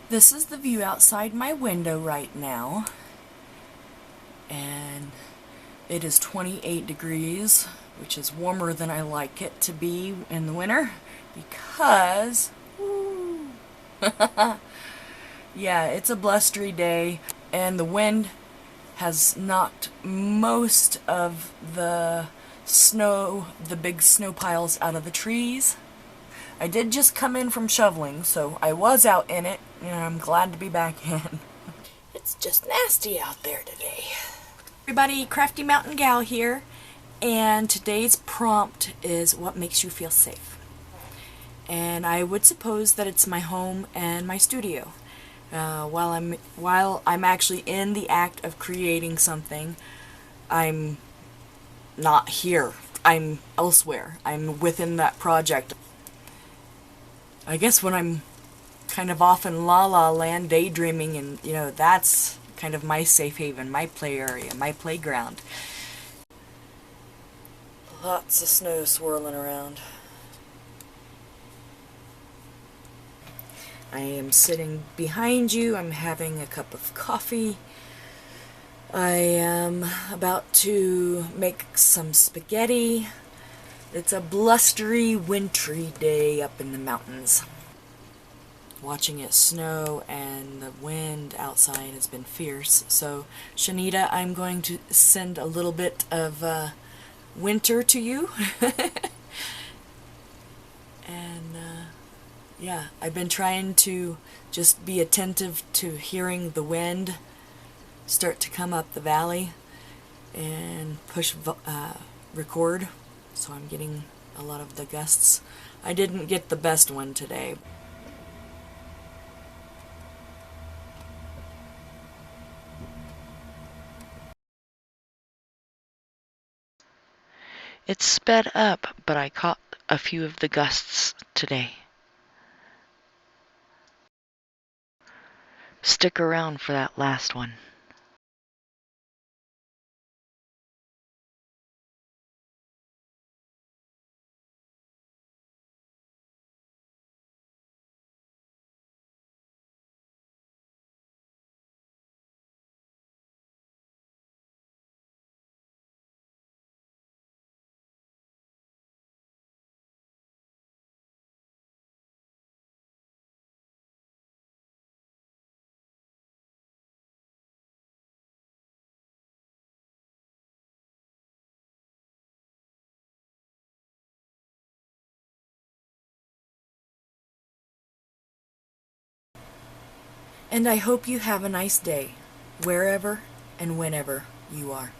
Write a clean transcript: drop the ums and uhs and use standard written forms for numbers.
This is the view outside my window right now, and it is 28 degrees, which is warmer than I like it to be in the winter because, woo, yeah, it's a blustery day and the wind has knocked most of the snow, the big snow piles out of the trees. I did just come in from shoveling, so I was out in it, and I'm glad to be back in. It's just nasty out there today. Everybody, Crafty Mountain Gal here, and today's prompt is what makes you feel safe. And I would suppose that it's my home and my studio. While I'm actually in the act of creating something, I'm not here. I'm elsewhere. I'm within that project. I guess when I'm kind of off in la la land daydreaming, and that's kind of my safe haven, my play area, my playground. Lots of snow swirling around. I am sitting behind you. I'm having a cup of coffee. I am about to make some spaghetti. It's a blustery, wintry day up in the mountains. Watching it snow and the wind outside has been fierce. So, Shanita, I'm going to send a little bit of winter to you. And yeah, I've been trying to just be attentive to hearing the wind start to come up the valley and push record. So I'm getting a lot of the gusts. I didn't get the best one today. It's sped up, but I caught a few of the gusts today. Stick around for that last one. And I hope you have a nice day, wherever and whenever you are.